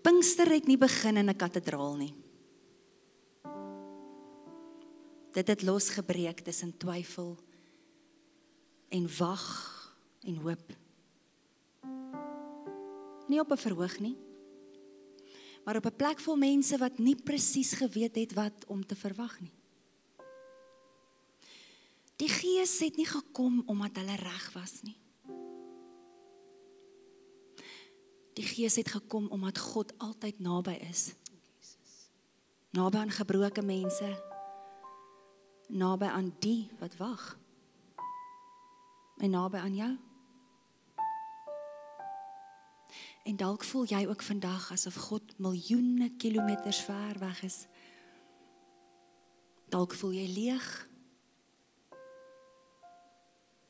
Pinkster het nie begin in 'n kathedraal nie. Dit het losgebreek tussen twyfel en wag en hoop. Nie op 'n verhoog nie, maar op 'n plek vol mense wat nie presies geweet het wat om te verwag nie. Die Gees het nie gekom omdat hulle reg was nie. Die Gees het gekom omdat God altyd naby is. Naby aan gebroke mense, naby aan die wat wag, en naby aan jou. En dalk voel jy ook vandag asof God miljoene kilometers ver weg is. Dalk voel jy leeg,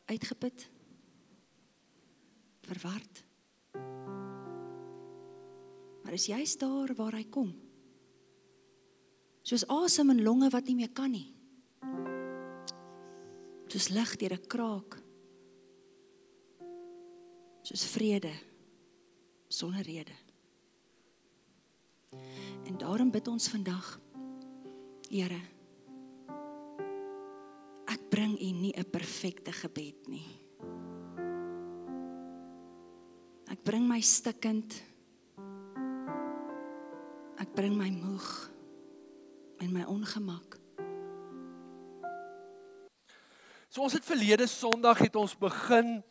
uitgeput, verward. Maar is juist daar waar hy kom. Soos asem in longe wat nie meer kan nie. Soos lig deur 'n kraak. Soos vrede sonder rede. En daarom bid ons vandag, Here, ek bring U nie 'n perfekte gebed nie. Ek bring my stikkend, ek bring my moeg en my ongemak. So ons het verlede Sondag het ons begin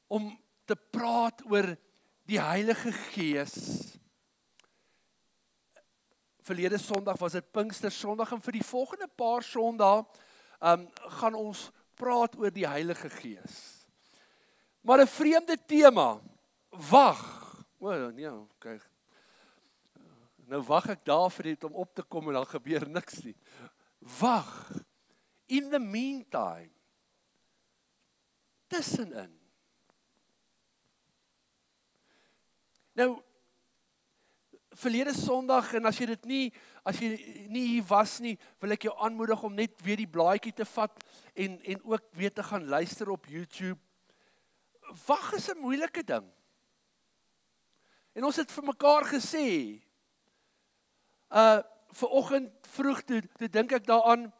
om te praat oor die Heilige Gees. Verlede Sondag was dit Pinkster Sondag en vir die volgende paar Sondae gaan ons praat oor die Heilige Gees. Maar 'n vreemde tema, wag. O nee, kyk. Nou wag ek daar vir dit om op te kom en dan gebeur niks nie. Wag. In the meantime. Tussenin. Nou, verlede Sondag, en as jy nie hier was nie, wil ek jou aanmoedig om net weer die blaadjie te vat en ook weer te gaan luister op YouTube. Wag is 'n moeilike ding. En ons het vir mekaar gesê, vanoggend vroeg toe dink ek daaraan,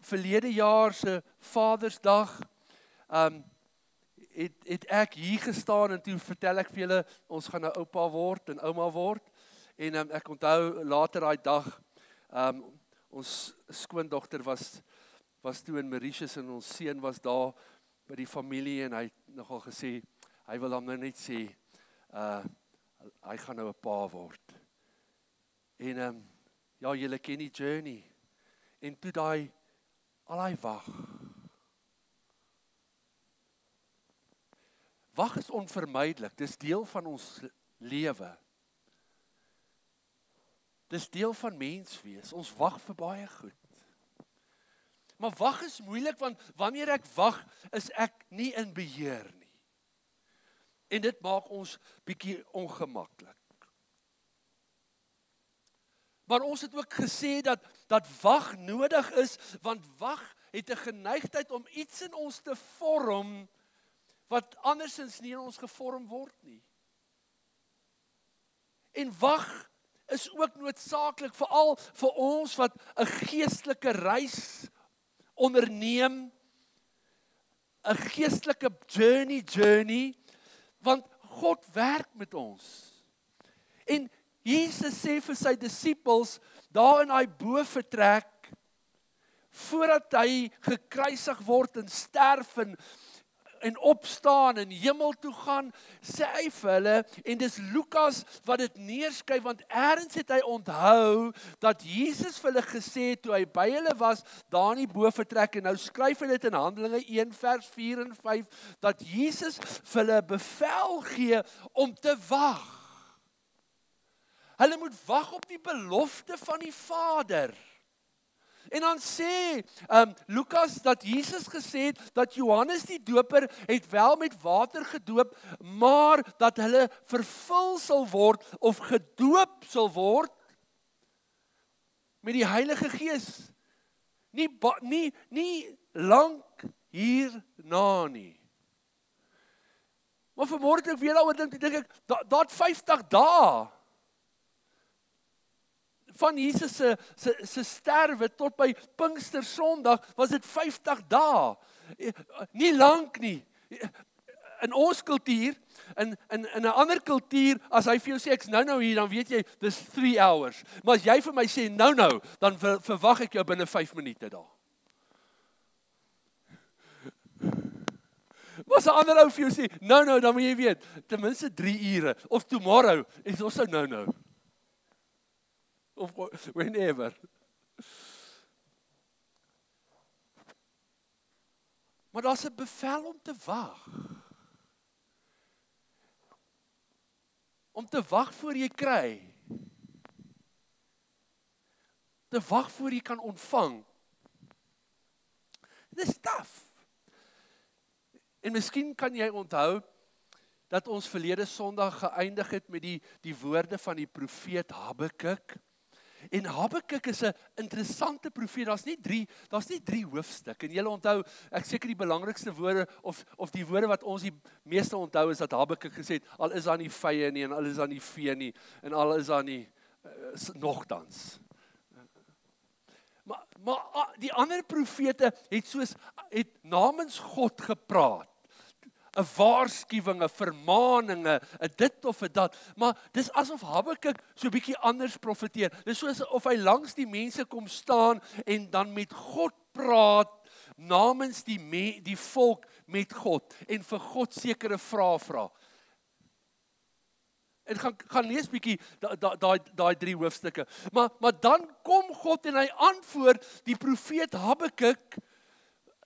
verlede jaar se Vadersdag, het ek hier gestaan en toe vertel ek vir julle, ons gaan nou oupa word en ouma word. En ek onthou later daai dag, ons skoondogter was toe in Mauritius en ons seun was daar by die familie en hy het nogal gesê, hy wil hom nou net sê, hy gaan nou 'n pa word. En ja, julle ken die journey. En toe al daai wag. Wag is onvermydelik, dis deel van ons lewe. Dis deel van mens wees, ons wag vir baie goed. Maar wag is moeilik, want wanneer ek wag, is ek nie in beheer nie. En dit maak ons bietjie ongemaklik. Maar ons het ook gesê dat wag nodig is, want wag het 'n geneigtheid om iets in ons te vorm, wat andersins nie in ons gevorm word nie. En wag is ook noodsaaklik, veral vir ons wat 'n geestelike reis onderneem, 'n geestelike journey, want God werk met ons. En Jesus sê vir sy disippels, daar in daai boefretrek, voordat hy gekruisig word en sterf en opstaan en hemel toe gaan, sê hy vir hulle, en dis Lukas wat dit neerskryf, want eers het hy onthou, dat Jesus vir hulle gesê het, toe hy by hulle was, daar in die boefretrek, en nou skryf hy dit in Handelinge 1 vers 4 en 5, dat Jesus vir hulle bevel gee om te wag. Hulle moet wag op die belofte van die Vader. En dan sê Lukas dat Jesus gesê het, dat Johannes die doper het wel met water gedoop, maar dat hulle vervul sal word, of gedoop sal word, met die Heilige Gees. Nie lank hierna nie. Maar vanmôre ek weer daaroor dink ek, daar 50 dae van Jesus se sterwe tot by Pinkster Sondag was dit 50 dae. Nie lank nie. In ons kultuur, in 'n ander kultuur, as hy vir jou sê ek's nou hier, dan weet jy dis 3 hours. Maar as jy vir my sê nou, dan verwag ek jou binne 5 minute daar. Maar as 'n ander ou vir jou sê nou, dan moet jy weet, ten minste 3 ure of tomorrow is also nou. Of whenever. Maar daar's 'n bevel om te wag. Om te wag voor jy kry. Te wag voor jy kan ontvang. Dis taaf. En miskien kan jy onthou dat ons verlede Sondag geëindig het met die woorde van die profeet Habakuk. En Habakuk is 'n interessante profeet. Daar's nie drie hoofstukke. En julle onthou, ek seker die belangrikste woorde of die woorde wat ons die meeste onthou is dat Habakuk gesê het, al is daar nie vye nie en al is daar nie vee nie en al is daar nie nogtans. Maar die ander profete het namens God gepraat. 'n waarskuwing, 'n vermaaning, 'n dit of 'n dat. Maar dis asof Habakuk so 'n bietjie anders profeteer. Dis soos of hy langs die mense kom staan en dan met God praat namens die volk met God en vir God sekere vrae vra. En gaan lees bietjie daai 3 hoofstukke. Maar dan kom God en hy antwoord die profeet Habakuk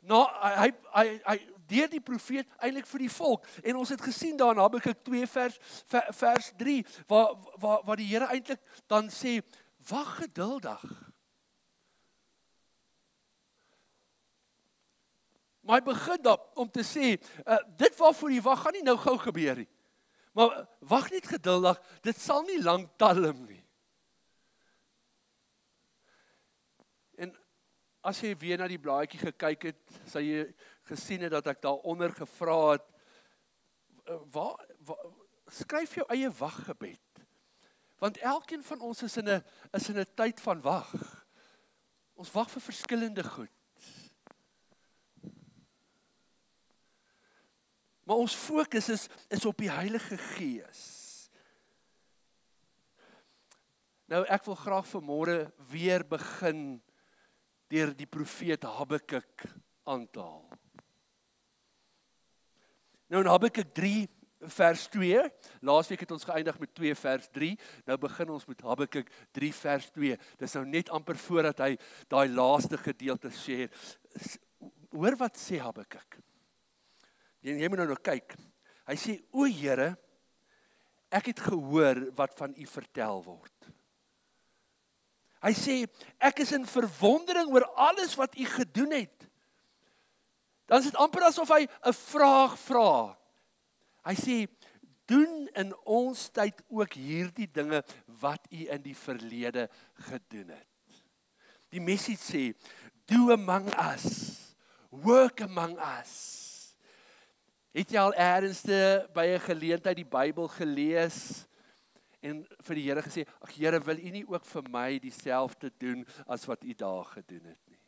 hy deur die profeet eintlik vir die volk. En ons het gesien daar in Habakuk 2 vers 3 waar die Here eintlik dan sê wag geduldig. Maar hy begin dan om te sê dit waarvoor jy wag gaan nie nou gou gebeur nie. Maar wag net geduldig, dit sal nie lank talm nie. En as jy weer na die blaadjie gekyk het, sal jy gesien het dat ek daaronder gevra het, skryf jou eie waggebed. Want elkeen van ons is in 'n tyd van wag. Ons wag vir verskillende goed. Maar ons fokus is op die Heilige Gees. Nou ek wil graag vanmôre weer begin deur die profeet Habakuk aan te haal. Nou in Habakuk 3 vers 2, laasweek het ons geëindig met 2 vers 3, nou begin ons met Habakuk 3 vers 2. Dis nou net amper voordat hy daai laaste gedeelte share. Hoor wat sê Habakuk. Jy moet nou kyk. Hy sê, o Here, ek het gehoor wat van u vertel word. Hy sê, ek is in verwondering oor alles wat u gedoen het. Dan is dit amper asof hy 'n vraag vra. Hy sê, doen in ons tyd ook hierdie dinge wat u in die verlede gedoen het. Die message sê, do among us, work among us. Het jy al eers by 'n geleentheid die Bybel gelees en vir die Here gesê, ag Here, wil u nie ook vir my dieselfde doen as wat u daar gedoen het nie?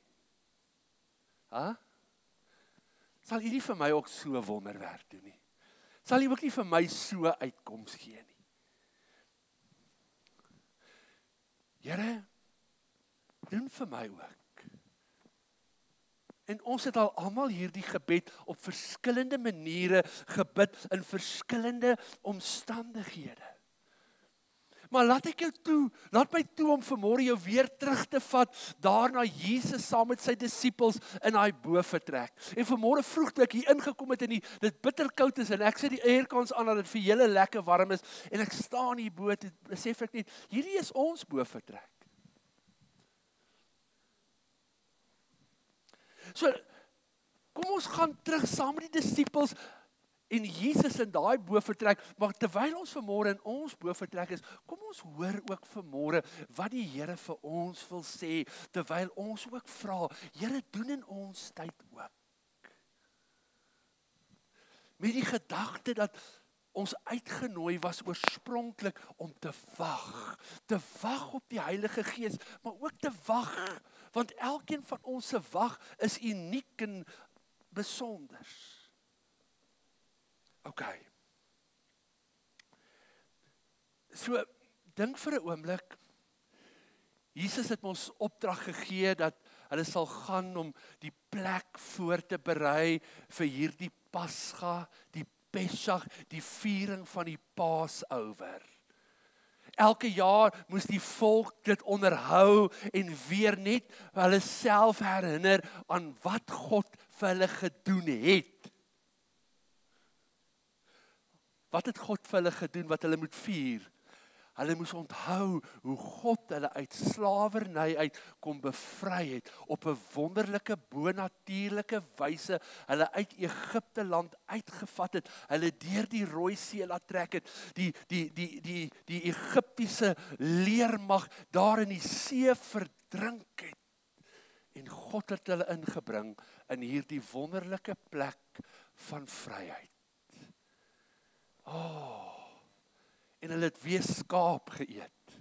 Sal u nie vir my ook so wonderwerk doen nie? Sal u ook nie vir my so uitkoms gee nie? Here, doen vir my ook. En ons het al almal hierdie gebed op verskillende maniere gebid in verskillende omstandighede. Maar laat my toe om vanmôre jou weer terug te vat daar na Jesus saam met sy disippels in daai bofortrek. En vanmôre vroeg toe ek hier ingekom het en dit bitterkoud is en ek sit die aircons aan dat dit vir julle lekker warm is en ek staan hier bo, besef ek net, hierdie is ons bofortrek. So, kom ons gaan terug saam met die disippels en Jesus in daai bofortrek, maar terwyl ons vanmôre in ons bofortrek is, kom ons hoor ook vanmôre wat die Here vir ons wil sê, terwyl ons ook vra, Here, doen in ons tyd ook. Met die gedagte dat ons uitgenooi was oorspronklik om te wag op die Heilige Gees, maar ook te wag, want elkeen van ons se wag is uniek en besonder. Okay. So, dink vir 'n oomblik, Jesus het ons opdrag gegee dat hulle sal gaan om die plek voor te berei vir hierdie Pasga, die Pesach, die viering van die Passover. Elke jaar moes die volk dit onderhou en weer net hulle self herinner aan wat God vir hulle gedoen het. Wat het God vir hulle gedoen wat hulle moet vier? Hulle moes onthou hoe God hulle uit slawerny uit kom bevry het, op 'n wonderlike bonatuurlike wyse, hulle uit Egipte land uitgevat het, hulle deur die Rooi See laat trek het, die Egiptiese leermag daar in die see verdrink het. En God het hulle ingebring in hierdie wonderlike plek van vryheid. En hulle het weer skaap geëet.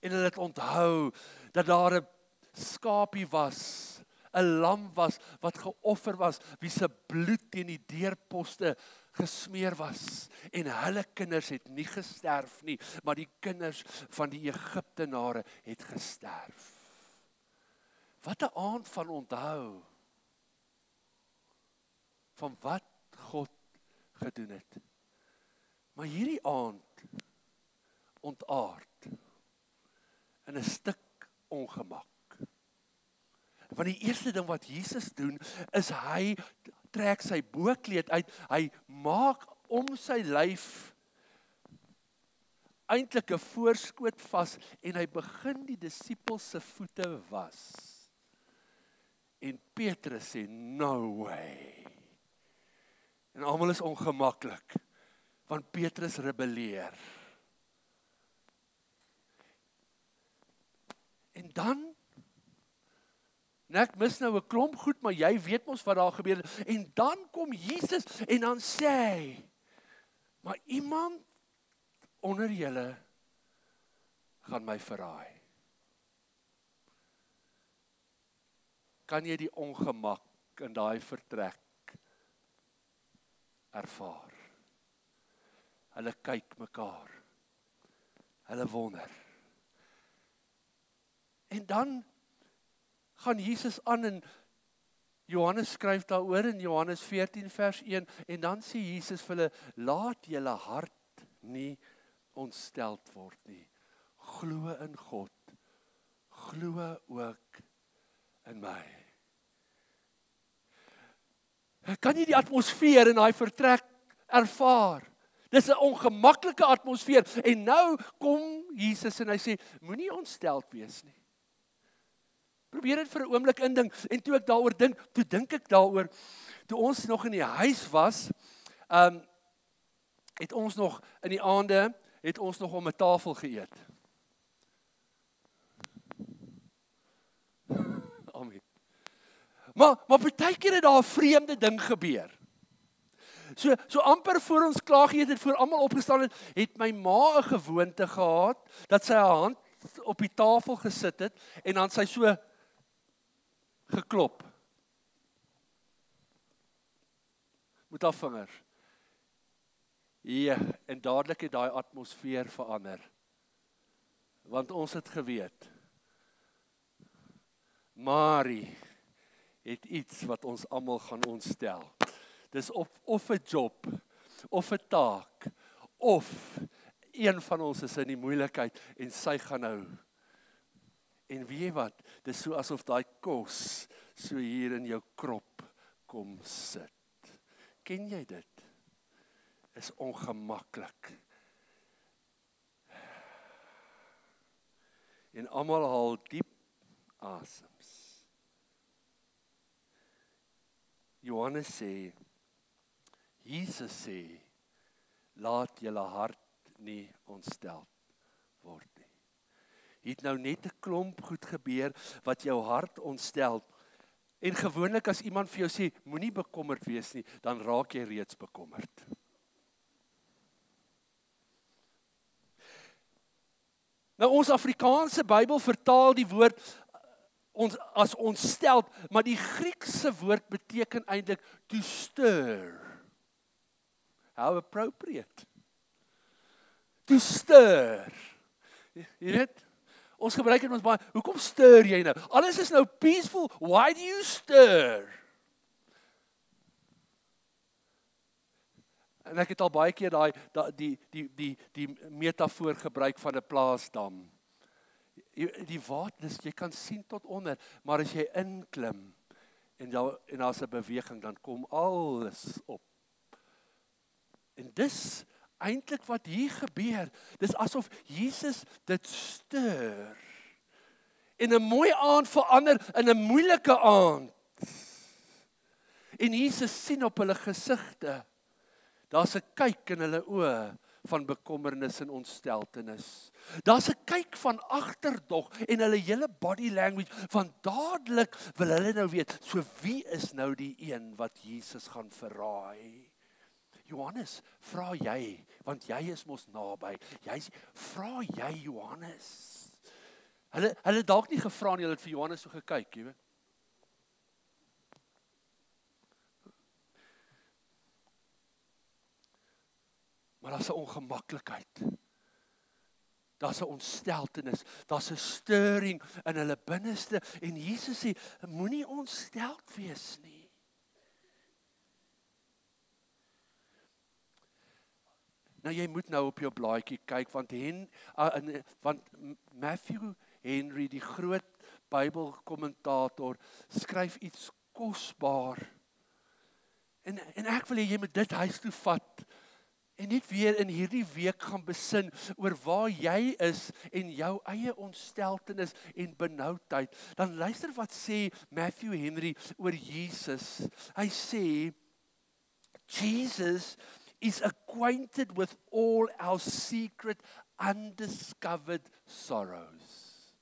En hulle het onthou dat daar 'n skaapie was, 'n lam was wat geoffer was, wie se bloed teen die deurposte gesmeer was. En hulle kinders het nie gesterf nie, maar die kinders van die Egiptenare het gesterf. Wat 'n aand van onthou van wat God gedoen het. Maar hierdie aand ontaard in 'n stuk ongemak. Want die eerste ding wat Jesus doen, is hy trek sy boekleed uit, hy maak om sy lyf eintlik 'n voorskoot vas en hy begin die disippels se voete was. En Petrus sê, no way. En almal is ongemaklik, want Petrus rebelleer. En dan, ek mis nou 'n klomp goed, maar jy weet mos wat daar gebeur het. En dan kom Jesus en dan sê hy, maar iemand onder julle gaan my verraai. Kan jy die ongemak in daai vertrek ervaar? Hulle kyk mekaar. Hulle wonder. En dan gaan Jesus aan en Johannes skryf daaroor in Johannes 14 vers 1 en dan sê Jesus vir hulle, laat julle hart nie ontsteld word nie. Glo in God. Glo ook in my. Kan jy die atmosfeer in daai vertrek ervaar? Dis 'n ongemaklike atmosfeer en nou kom Jesus en hy sê, moenie ontsteld wees nie. Probeer dit vir 'n oomblik indink en toe ek daaroor dink, toe dink ek daaroor, toe ons nog in die huis was, het ons nog in die aande, het ons nog om 'n tafel geëet. Amen. Maar partykeer het daar 'n vreemde ding gebeur. So amper voor ons klaar geëet het, voor almal opgestaan het my ma 'n gewoonte gehad, dat sy haar hand op die tafel gesit het, en dan sy so geklop. Met haar vinger. Ja, en dadelik het daai atmosfeer verander. Want ons het geweet, Marie het iets wat ons almal gaan ontstel. Dis of 'n job, of 'n taak, of een van ons is in die moeilikheid en sy gaan nou. En weet jy wat, dis so asof daai kos so hier in jou krop kom sit. Ken jy dit? Is ongemaklik. En almal haal diep asems. Johannes sê, Jesus sê, laat julle hart nie ontstel word nie. Het nou net 'n klomp goed gebeur wat jou hart ontstel. En gewoonlik as iemand vir jou sê, moenie bekommerd wees nie, dan raak jy reeds bekommerd. Nou ons Afrikaanse Bybel vertaal die woord as ontsteld, maar die Griekse woord beteken eintlik to stir. How appropriate. To stir. Jy weet, ons gebruik dit ons baie, hoekom stir jy nou? Alles is nou peaceful, why do you stir? En ek het al baie keer die metafoor gebruik van 'n plaasdam. Die water, jy kan sien tot onder, maar as jy inklim en daar's 'n beweging, dan kom alles op. En dis eintlik wat hier gebeur. Dis asof Jesus dit stir. En 'n mooi aand verander in 'n moeilike aand. En Jesus sien op hulle gesigte, daar's 'n kyk in hulle oë van bekommernis en ontsteltenis. Daar's 'n kyk van agterdog en hulle hele body language van dadelik wil hulle nou weet, so wie is nou die een wat Jesus gaan verraai? Johannes, vra jy, want jy is mos naby. Vra jy Johannes? Hulle dalk nie gevra nie, hulle het vir Johannes so gekyk, jy weet. Maar daar's 'n ongemaklikheid. Daar's 'n ontsteltenis, daar's 'n stirring in hulle binneste en Jesus sê, moenie ontsteld wees nie. Nou jy moet nou op jou blaadjie kyk want Matthew Henry, die groot Bybelkommentator, skryf iets kosbaar. En ek wil hê jy moet dit huis toe vat. En net weer in hierdie week gaan besin oor waar jy is en jou eie ontsteltenis en benoudheid. Dan luister wat sê Matthew Henry oor Jesus. Hy sê, Jesus is acquainted with all our secret, undiscovered sorrows.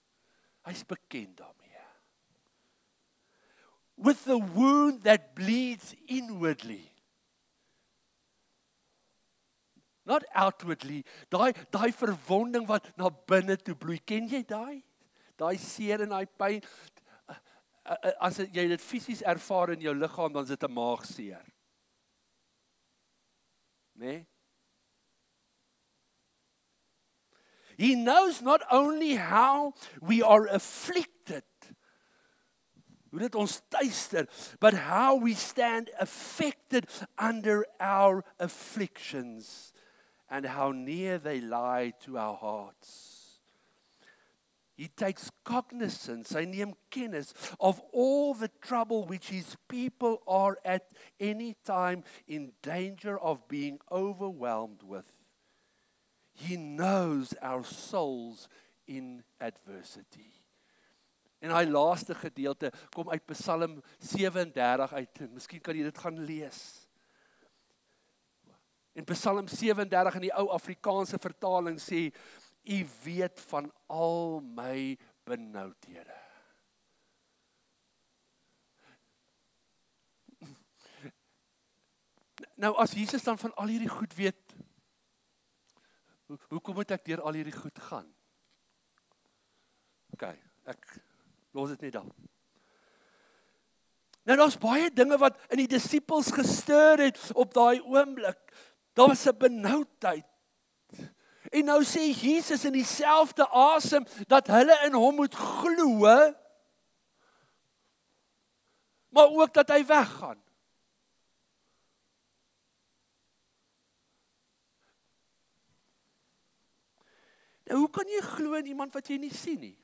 Hy's bekend daarmee. With the wound that bleeds inwardly. Not outwardly, daai verwonding wat na binne toe bloei. Ken jy daai? Daai seer en daai pyn. As jy dit fisies ervaar in jou liggaam, dan is dit 'n maagseer. Nee? He knows not only how we are afflicted, hoe dit ons tuister, but how we stand affected under our afflictions. And how near they lie to our hearts. He takes cognizance, hy neem kennis of all the trouble which his people are at any time in danger of being overwhelmed with. He knows our souls in adversity. En hy laaste gedeelte kom uit Psalm 37 uit. Miskien kan jy dit gaan lees. In Psalm 37 in die ou Afrikaanse vertaling sê, U weet van al my benoudhede. Nou as Jesus dan van al hierdie goed weet, hoekom moet ek deur al hierdie goed gaan? OK, ek los dit net daar. Nou daar's baie dinge wat in die disippels gestuur het op daai oomblik. Daar was 'n benoudheid. En nou sê Jesus in dieselfde asem dat hulle in hom moet glo, maar ook dat hy weggaan. Nou hoe kan jy glo in iemand wat jy nie sien nie?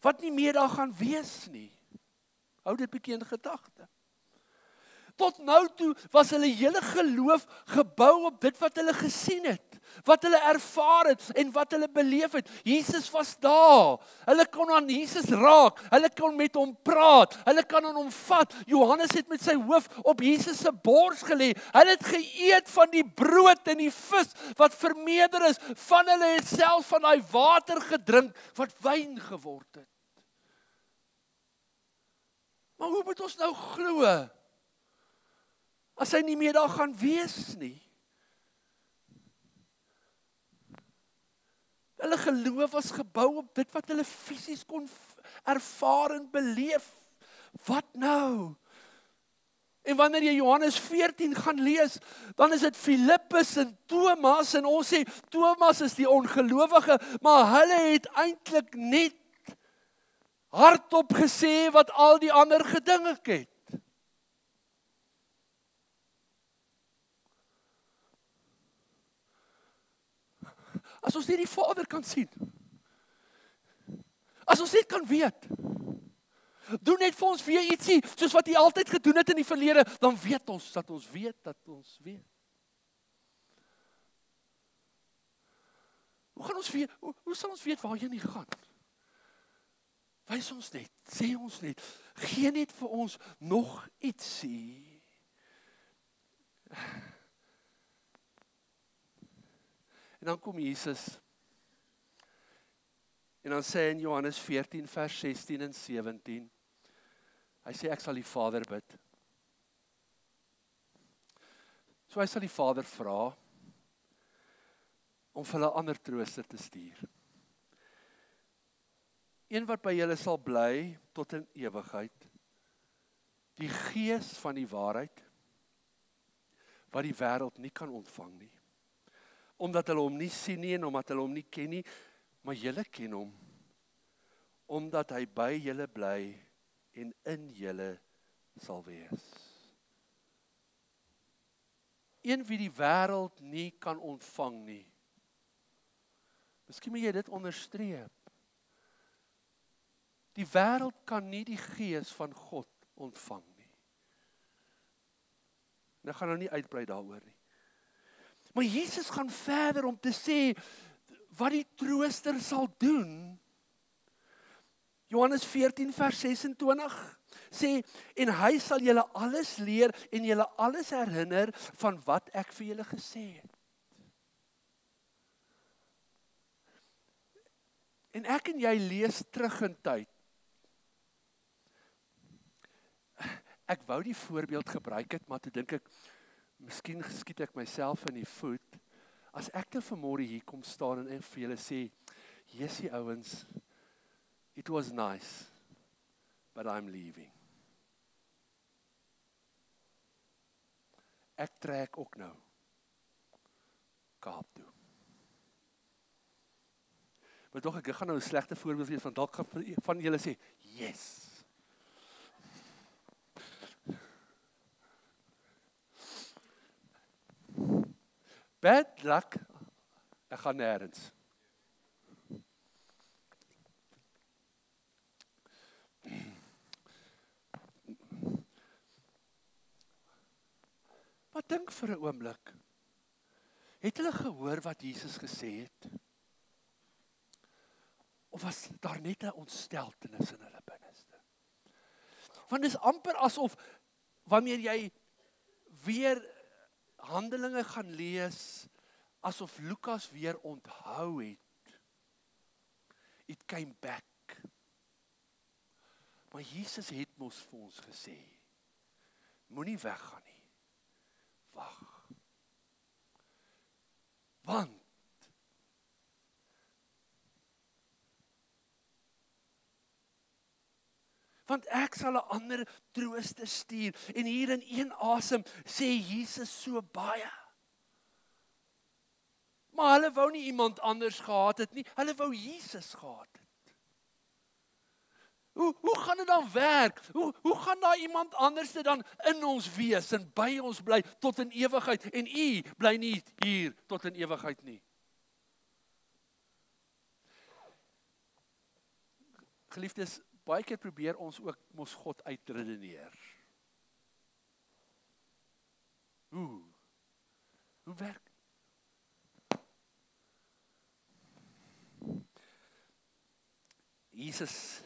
Wat nie meer daar gaan wees nie. Hou dit bietjie in gedagte. Tot nou toe was hulle hele geloof gebou op dit wat hulle gesien het, wat hulle ervaar het en wat hulle beleef het. Jesus was daar. Hulle kon aan Jesus raak. Hulle kon met hom praat. Hulle kan aan hom vat. Johannes het met sy hoof op Jesus se bors gelê. Hulle het geëet van die brood en die vis wat vermeerder is. Van hulle het self van daai water gedrink wat wyn geword het. Maar hoe moet ons nou glo? As hy nie meer daar gaan wees nie. hulle geloof was gebou op dit wat hulle fisies kon ervaar en beleef. Wat nou? En wanneer jy Johannes 14 gaan lees, dan is dit Filippus en Thomas, en ons sê, Thomas is die ongelowige, maar hulle het eintlik net hardop gesê wat al die ander gedink het. As ons net die Vader kan sien, as ons net kan weet, doen net vir ons weer ietsie, soos wat hy altyd gedoen het in die verlede, dan weet ons, dat ons weet. Hoe gaan ons weet, hoe sal ons weet waar jy nie gaan? Wys ons net, sê ons net, gee net vir ons nog ietsie. En dan kom Jesus, en dan sê in Johannes 14 vers 16 en 17, hy sê ek sal die Vader bid. So hy sal die Vader vra, om vir hulle ander trooster te stuur. Een wat by julle sal bly tot in ewigheid, die Gees van die waarheid, wat die wêreld nie kan ontvang nie, omdat hulle hom nie sien nie en omdat hulle hom nie ken nie, maar julle ken hom, omdat hy by julle bly en in julle sal wees. Een wie die wêreld nie kan ontvang nie. Miskien moet jy dit onderstreep. Die wêreld kan nie die Gees van God ontvang nie. En ek gaan nou nie uitbrei daaroor nie. Maar Jesus gaan verder om te sê, wat die trooster sal doen. Johannes 14 vers 26 sê, en hy sal julle alles leer en julle alles herinner van wat ek vir julle gesê het. En ek en jy lees terug in tyd. Ek wou die voorbeeld gebruik het, maar toe dink ek, miskien skiet ek myself in die voet, as ek te vanmôre hier kom staan en vir julle sê, Jessie ouens, it was nice, but I'm leaving. Ek trek ook nou Kaap toe. Maar tog ek gaan nou 'n slegte voorbeeld wees, want dalk gaan van julle sê, yes. Bad luck, ek gaan nêrens. Maar dink vir 'n oomblik, het hulle gehoor wat Jesus gesê het? Of was daar net 'n ontsteltenis in hulle binneste? Want dis amper asof, wanneer jy weer Handelinge gaan lees, asof Lukas weer onthou het. It came back. Maar Jesus het mos vir ons gesê, moenie weggaan nie. Wag. Want ek sal 'n ander trooster stuur. En hier in een asem sê Jesus so baie. Maar hulle wou nie iemand anders gehad het nie. Hulle wou Jesus gehad het. Hoe gaan dit dan werk? Hoe gaan daar iemand anders dan in ons wees en by ons bly tot in ewigheid? En u bly nie hier tot in ewigheid nie. Geliefdes, baie keer probeer ons ook mos God uitredeneer. Hoe werk? Jesus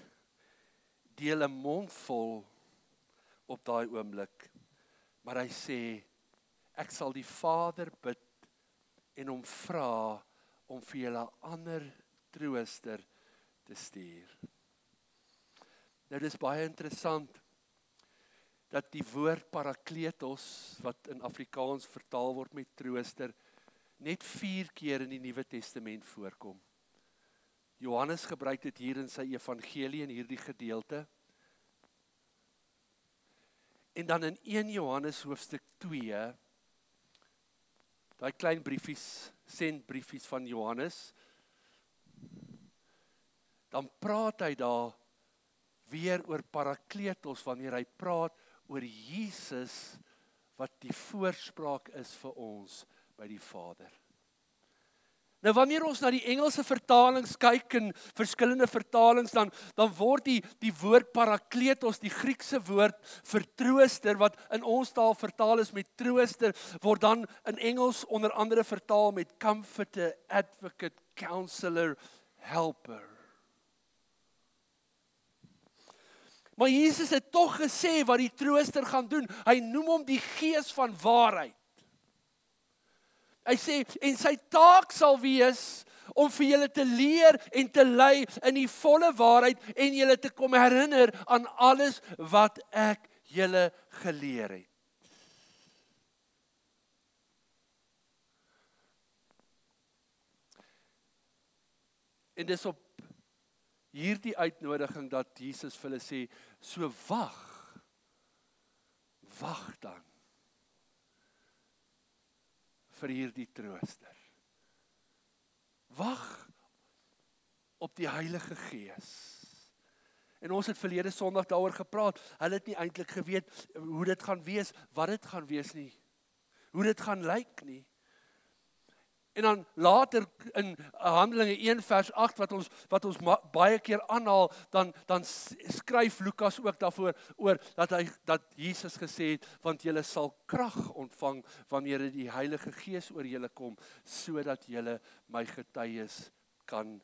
deel 'n mond vol op daai oomblik, maar hy sê, ek sal die Vader bid en hom vra om vir julle 'n ander trooster te stuur. Nou dis baie interessant dat die woord parakletos, wat in Afrikaans vertaal word met trooster, net 4 keer in die Nuwe Testament voorkom. Johannes gebruik dit hier in sy evangelie in hierdie gedeelte. En dan in 1 Johannes hoofstuk 2, daai klein briefies, sendbriefies van Johannes, dan praat hy daar weer oor Parakletos, wanneer hy praat oor Jesus, wat die voorspraak is vir ons by die Vader. Nou wanneer ons na die Engelse vertalings kyk en verskillende vertalings, dan word die woord Parakletos, die Griekse woord vir trooster, wat in ons taal vertaal is met trooster, word dan in Engels onder andere vertaal met comforter, advocate, counselor, helper. Maar Jesus het tog gesê wat die trooster gaan doen. Hy noem hom die Gees van waarheid. Hy sê, en sy taak sal wees om vir julle te leer en te lei in die volle waarheid en julle te kom herinner aan alles wat ek julle geleer het. En dis op hierdie uitnodiging dat Jesus vir hulle sê, so wag dan vir hierdie trooster. Wag op die Heilige Gees. En ons het verlede Sondag daaroor gepraat. Hulle het nie eintlik geweet hoe dit gaan wees, wat dit gaan wees nie. Hoe dit gaan lyk nie. En dan later in Handelinge 1 vers 8 wat ons baie keer aanhaal, dan skryf Lukas ook daarvoor oor dat Jesus gesê het, want julle sal krag ontvang wanneer die Heilige Gees oor julle kom, sodat julle my getuies kan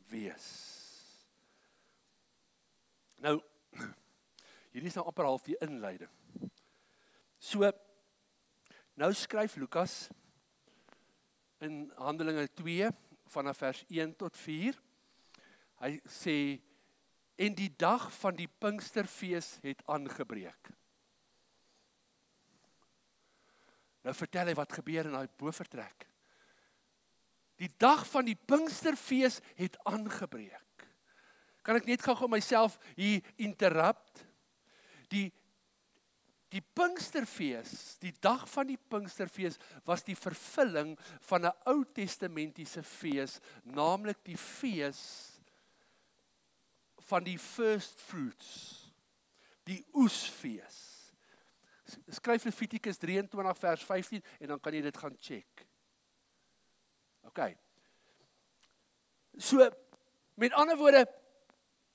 wees. Nou, hierdie is nou amper half die inleiding. So, nou skryf Lukas in Handelinge 2, vanaf vers 1 tot 4, hy sê, en die dag van die Pinksterfees het aangebreek. Nou vertel hy wat gebeur in daai bovertrek. Die dag van die Pinksterfees het aangebreek. Kan ek net gou myself hier interrupt? Die Pinksterfees, die dag van die Pinksterfees was die vervulling van 'n Ou Testamentiese fees, naamlik die fees van die first fruits, die oesfees. Skryf Levitikus 23 vers 15 en dan kan jy dit gaan check. OK. So, met ander woorde,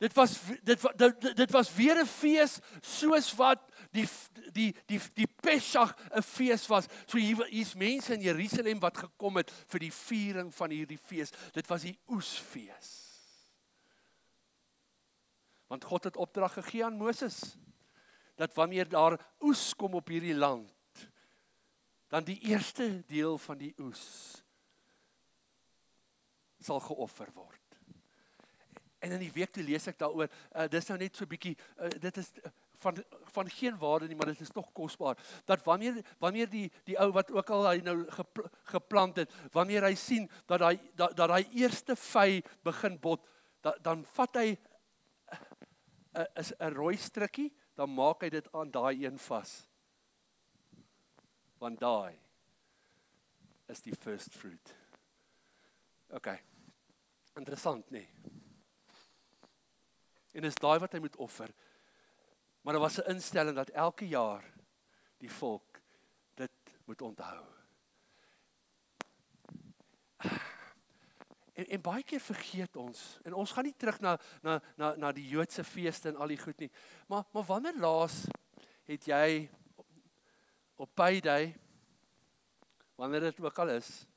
dit was weer 'n fees soos wat die Pesach 'n fees was. So hier's mense in Jerusalem wat gekom het vir die viering van hierdie fees. Dit was die oesfees. Want God het opdrag gegee aan Moses dat wanneer daar oes kom op hierdie land, dan die eerste deel van die oes sal geoffer word. En in die week toe lees ek daaroor, dis nou net so bietjie, dit is van geen waarde nie, maar dit is tog kosbaar, dat wanneer die ou wat ook al hy nou geplant het, wanneer hy sien dat hy eerste vy begin bot, dan vat hy 'n rooi strikkie, dan maak hy dit aan daai een vas. Want daai is die first fruit. OK. Interessant, nee. En is daai wat hy moet offer. Maar daar was 'n instelling dat elke jaar die volk dit moet onthou. En baie keer vergeet ons, en ons gaan nie terug na die Joodse feeste en al die goed nie, maar wanneer laas het jy op payday, wanneer dit ook al is,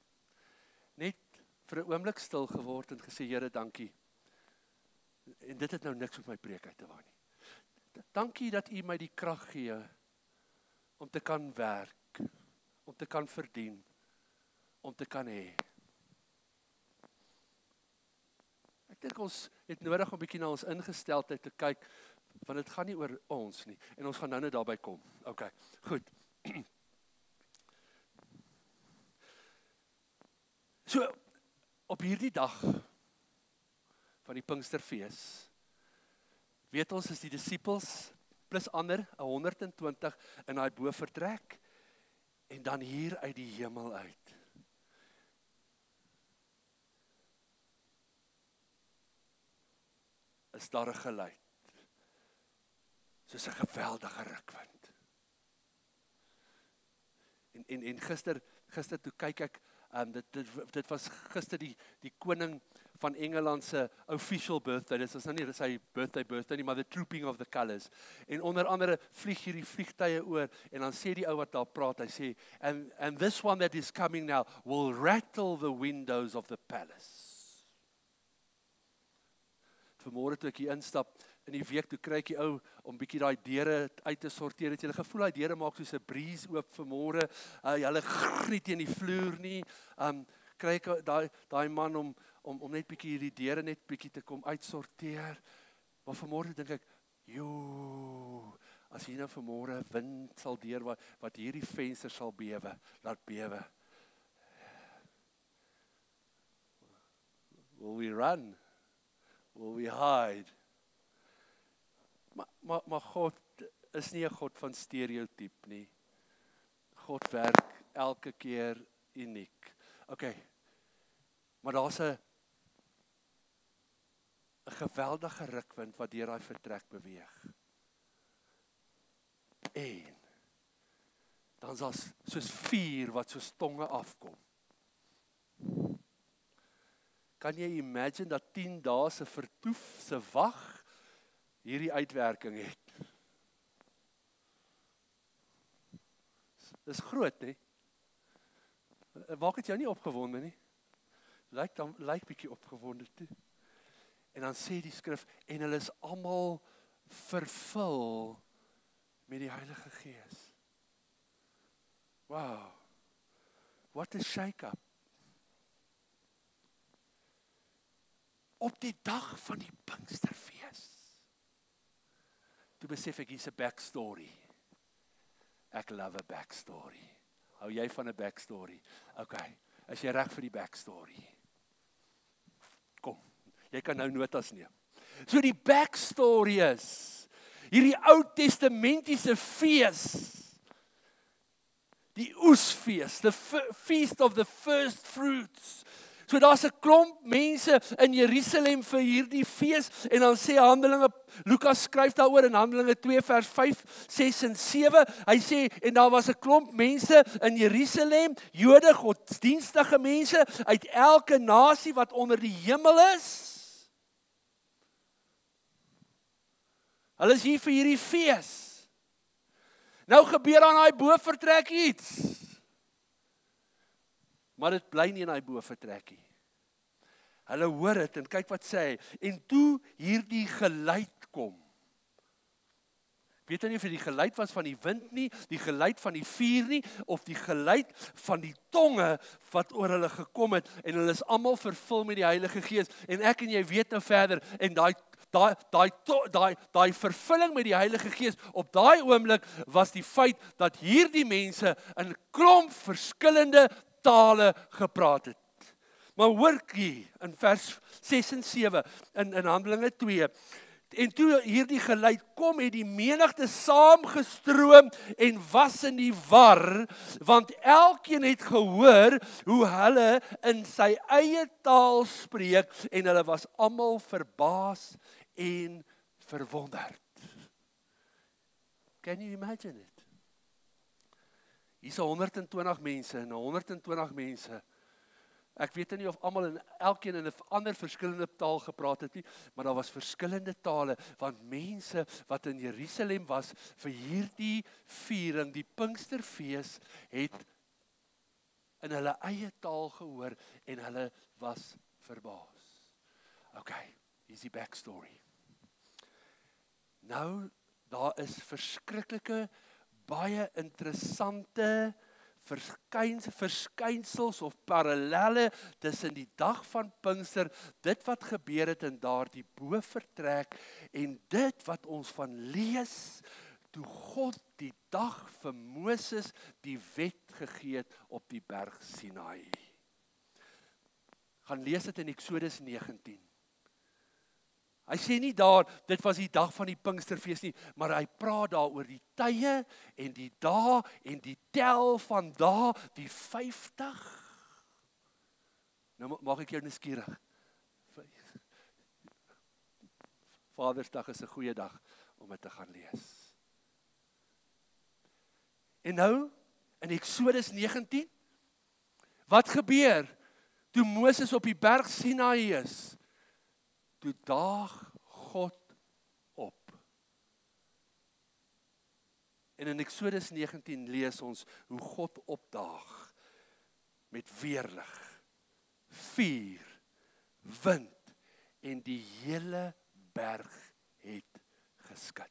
net vir 'n oomblik stil geword en gesê, Here, dankie. En dit het nou niks met my preek uit te waai nie. Dankie dat U my die krag gee om te kan werk, om te kan verdien, om te kan hê. Ek dink ons het nodig om 'n bietjie na ons ingesteldheid te kyk, want dit gaan nie oor ons nie. En ons gaan nou net daarby kom. OK, goed. So, op hierdie dag van die Pinksterfees. Weet ons is die disippels plus ander 120 in daai bovertrek en dan hier uit die hemel uit. Is daar 'n geluid, soos 'n geweldige rukwind. En gister toe kyk ek, dit was gister die koning van Engeland se official birthday, dit is nou nie sy birthday nie, maar the trooping of the colours. En onder andere vlieg hierdie vliegtye oor, en dan sê die ou wat daar praat, hy sê, and this one that is coming now will rattle the windows of the palace. Vanmôre toe ek hier instap, in die week toe kry ek die ou om bietjie daai deure uit te sorteer. Het jy gevoel daai deure maak soos 'n breeze oop vanmôre? Hulle griet teen die vloer nie. Kry ek daai man om net bietjie hierdie deure net bietjie te kom uitsorteer. Maar vanmôre dink ek, as hier nou vanmôre wind sal deur wat hierdie venster sal bewe, laat bewe. Will we run? Will we hide? Maar God is nie 'n God van stereotyp nie. God werk elke keer uniek. Okay. Maar daar's 'n geweldige rukwind wat deur daai vertrek beweeg. En dan is soos vuur wat soos tonge afkom. Kan jy imagine dat 10 dae se vertoef, se wag, hierdie uitwerking het? Dis groot, hè? Maak dit jou nie opgewonde nie? Lyk bietjie opgewonde toe. En dan sê die skrif, en hulle is almal vervul met die Heilige Gees. Wow. What a shake-up. Op die dag van die Pinksterfees. Toe besef ek, hier's 'n backstory. Ek love a backstory. Hou jy van 'n backstory? Okay, is jy reg vir die backstory? Kom, jy kan nou notas neem. So die backstory is, hierdie Ou Testamentiese fees, die oesfees, the feast of the first fruits. So daar's 'n klomp mense in Jerusalem vir hierdie fees, en dan sê Handelinge, Lukas skryf daaroor in Handelinge 2 vers 5, 6 en 7, hy sê, en daar was 'n klomp mense in Jerusalem, Jode, godsdienstige mense, uit elke nasie wat onder die hemel is. Hulle is hier vir hierdie fees. Nou gebeur aan daai bovertrek iets. Maar dit bly nie in daai bovertrekkie. Hulle hoor dit en kyk wat sê hy. En toe hierdie geluid kom. Weet jy nie of dit die geluid was van die wind nie, die geluid van die vuur nie, of die geluid van die tonge wat oor hulle gekom het, en hulle is almal vervul met die Heilige Gees. En ek en jy weet nou verder, en daai vervulling met die Heilige Gees, op daai oomblik was die feit dat hierdie mense in klomp verskillende tale gepraat het. Maar hoor hier in vers 6 en 7 in Handelinge 2. En toe hierdie geluid kom, het die menigte saamgestroom en was in die war, want elkeen het gehoor hoe hulle in sy eie taal spreek, en hulle was almal verbaas en verwonderd. Can you imagine it? Hier's 120 mense, en 120 mense. Ek weet nie of almal en elkeen in 'n ander verskillende taal gepraat het nie, maar daar was verskillende tale, want mense wat in Jerusalem was vir hierdie viering, die Pinksterfees, het in hulle eie taal gehoor en hulle was verbaas. Okay, hier's die backstory. Nou, daar is verskriklike, baie interessante verskynsels of parallelle tussen die dag van Pinkster, dit wat gebeur het in daardie bovertrek, en dit wat ons van lees, toe God die dag vir Moses die wet gegee het op die berg Sinaï. Gaan lees dit in Eksodus 19. Hy sê nie daar, dit was die dag van die Pinksterfees nie, maar hy praat daar oor die tye en die dae en die tel van dae, die 50. Nou maak ek jou nuuskierig. Vadersdag is 'n goeie dag om dit te gaan lees. En nou, in Eksodus 19, wat gebeur toe Moses op die berg Sinaï is? Toe daag God op. En in Eksodus 19 lees ons hoe God opdaag met weerlig, vuur, wind en die hele berg het geskud.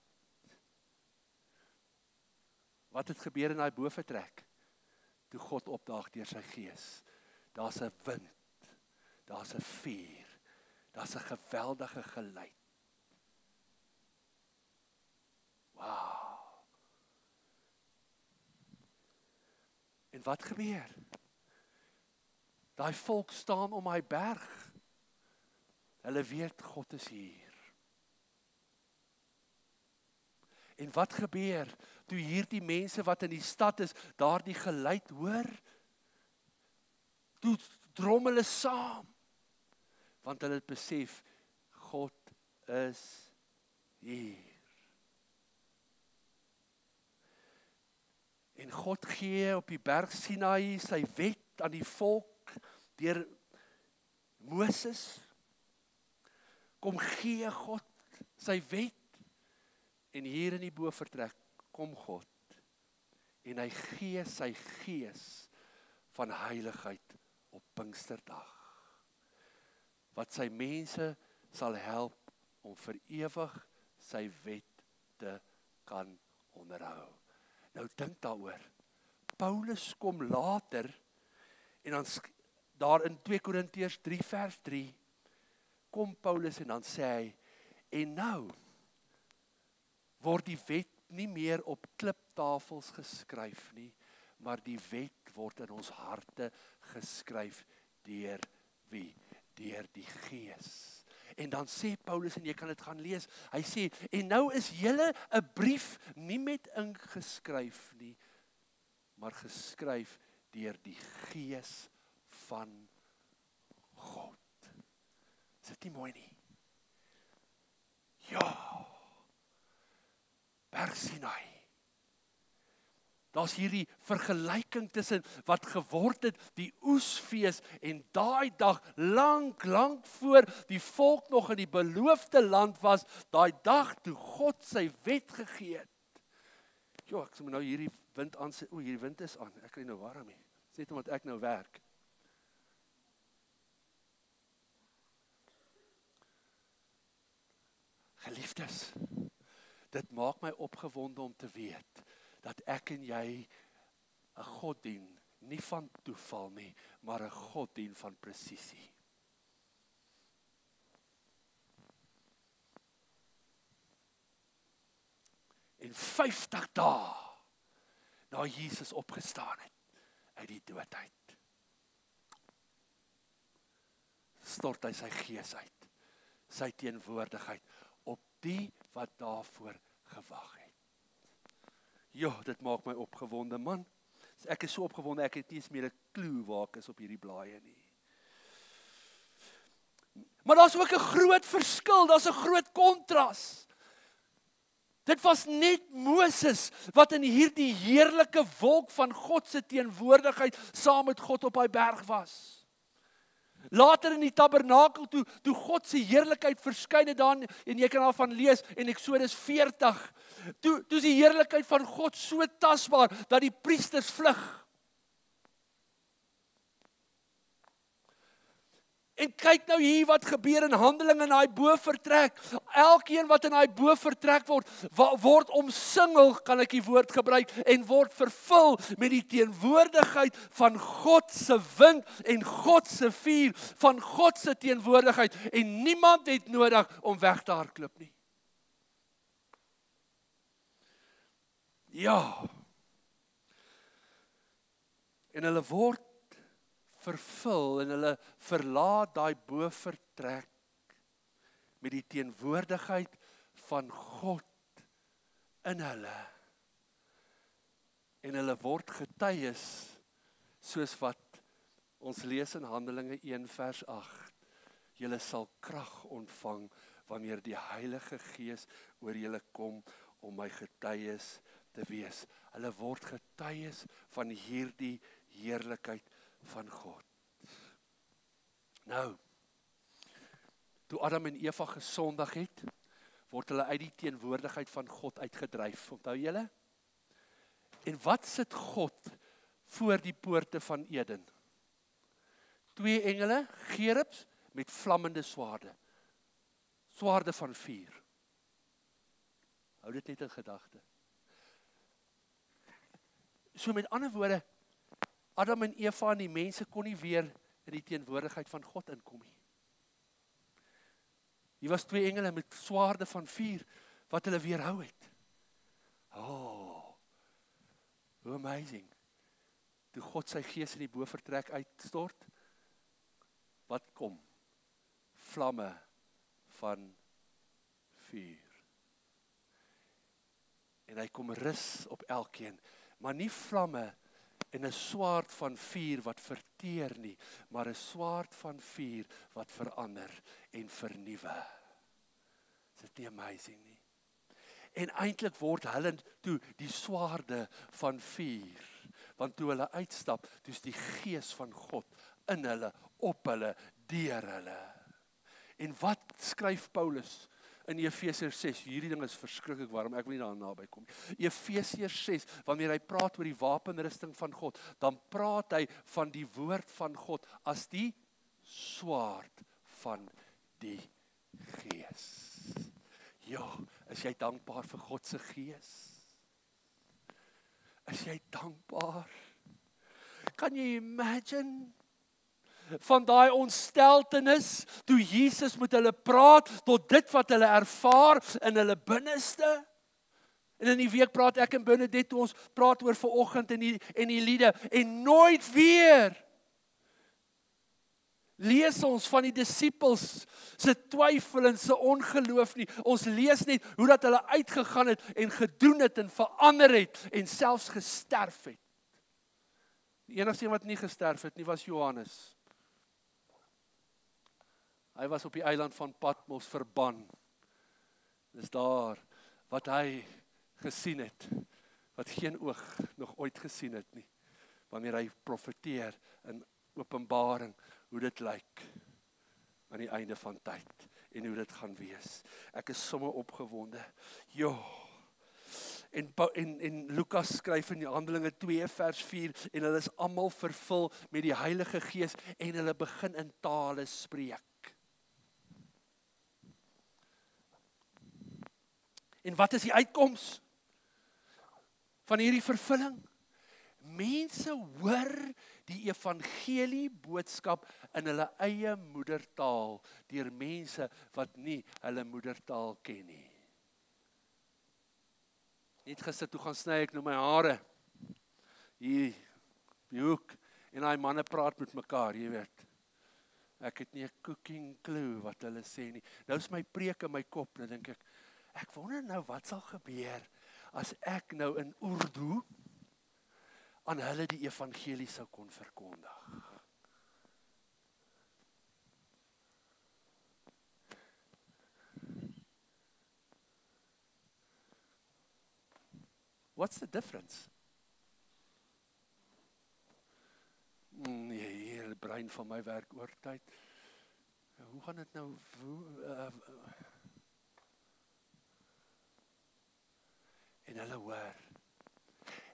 Wat het gebeur in daai bovertrek? Toe God opdaag deur sy gees. Daar's 'n wind, daar's 'n vuur, daar's 'n geweldige geluid. Wow. En wat gebeur? Daai volk staan om hy berg. Hulle weet God is hier. En wat gebeur toe hierdie mense wat in die stad is, daardie geluid hoor? Toe drom hulle saam, want hulle het besef, God is hier. En God gee op die berg Sinaï sy wet aan die volk deur Moses. Kom gee God sy wet. En hier in die bovertrek kom God. En hy gee sy gees van heiligheid op Pinksterdag. Wat sy mense sal help om vir ewig sy wet te kan onderhou. Nou dink daaroor. Paulus kom later en dan daar in 2 Korintiërs 3 vers 3 kom Paulus en dan sê hy, en nou word die wet nie meer op kliptafels geskryf nie, maar die wet word in ons harte geskryf deur wie? Deur die Gees. En dan sê Paulus, en jy kan dit gaan lees, hy sê, en nou is julle 'n brief nie met ink geskryf nie, maar geskryf deur die Gees van God. Is dit nie mooi nie? Ja. Berg Sinaï. Daar's hierdie vergelyking tussen wat geword het, die oesfees en daai dag lank voor die volk nog in die beloofde land was, daai dag toe God sy wet gegee het. Jo, ek sê nou hierdie wind aan sê, hierdie wind is aan. Ek kry nou warm hier. Dis net omdat ek nou werk. Geliefdes, dit maak my opgewonde om te weet dat ek en jy 'n God dien, nie van toeval nie, maar 'n God dien van presisie. En 50 dae na Jesus opgestaan het uit die dood uit, stort hy sy gees uit, sy teenwoordigheid op die wat daarvoor gewag het. Ja, dit maak my opgewonde, man. Ek is so opgewonde, ek het nie eens meer 'n klou waar ek is op hierdie blaaie nie. Maar daar's ook 'n groot verskil, daar's 'n groot kontras. Dit was net Moses wat in hierdie heerlike wolk van God se teenwoordigheid saam met God op daai berg was. Later in die tabernakel toe God se heerlikheid verskyn het daar, en jy kan daarvan lees in Eksodus 40, toe is die heerlikheid van God so tasbaar dat die priesters vlug. En kyk nou hier wat gebeur in Handelinge in daai bovertrek. Elkeen wat in daai bovertrek word omsingel, kan ek die woord gebruik, en word vervul met die teenwoordigheid van God se wind en God se vuur, van God se teenwoordigheid, en niemand het nodig om weg te hardloop nie. Ja. En hulle word vervul en hulle verlaat daai bovertrek met die teenwoordigheid van God in hulle. En hulle word getuies, soos wat ons lees in Handelinge 1 vers 8. Julle sal krag ontvang, wanneer die Heilige Gees oor julle kom, om my getuies te wees. Hulle word getuies van hierdie heerlikheid van God. Nou, toe Adam en Eva gesondig het, word hulle uit die teenwoordigheid van God uitgedryf. Onthou julle? En wat sit God voor die poorte van Eden? 2 engele, gerubs, met vlammende swaarde. Swaarde van vuur. Hou dit net in gedagte. So met ander woorde, Adam en Eva en die mense kon nie weer in die teenwoordigheid van God inkom nie. Hier was 2 engele met swaarde van vuur, wat hulle weerhou het. Oh, hoe amazing. Toe God sy gees in die bovertrek uitstort, wat kom? Vlamme van vuur. En hy kom rus op elkeen, maar nie vlamme en 'n swaard van vuur wat verteer nie, maar 'n swaard van vuur wat verander en vernuwe. Is dit nie amazing nie? En eintlik word hulle toe die swaarde van vuur, want toe hulle uitstap, toe is die gees van God in hulle, op hulle, deur hulle. En wat skryf Paulus in Efesiërs 6? Hierdie ding is verskriklik warm, ek wil nie daar naby kom. Efesiërs 6, wanneer hy praat oor die wapenrusting van God, dan praat hy van die woord van God as die swaard van die gees. Ja, is jy dankbaar vir God se gees? Is jy dankbaar? Kan jy imagine? Van daai ontsteltenis, toe Jesus met hulle praat, tot dit wat hulle ervaar in hulle binneste. En in die week praat ek en Bernadette, toe ons praat oor vanoggend en die liede, en nooit weer lees ons van die disippels se twyfel en se ongeloof nie. Ons lees net hoe dat hulle uitgegaan het en gedoen het en verander het en selfs gesterf het. Die enigste een wat nie gesterf het nie was Johannes. Hy was op die eiland van Patmos verban. Dis daar wat hy gesien het, wat geen oog nog ooit gesien het nie, wanneer hy profeteer in Openbaring, hoe dit lyk aan die einde van tyd, en hoe dit gaan wees. Ek is sommer opgewonde. Jo. En Lukas skryf in die Handelinge 2 vers 4, en hulle is almal vervul met die Heilige Gees, en hulle begin in tale spreek. En wat is die uitkoms van hierdie vervulling? Mense hoor die evangelie boodskap in hulle eie moedertaal, deur mense wat nie hulle moedertaal ken nie. Net gister toe gaan sny ek nou my hare, hier, die hoek, en daai manne praat met mekaar, jy weet. Ek het nie 'n cooking clue wat hulle sê nie. Nou is my preek in my kop, nou dink ek wonder nou wat sal gebeur as ek nou in Urdu aan hulle die evangelie sou kon verkondig. What's the difference? Nee, hier, die brein van my werk oortyd. Hoe gaan dit nou? En hulle hoor.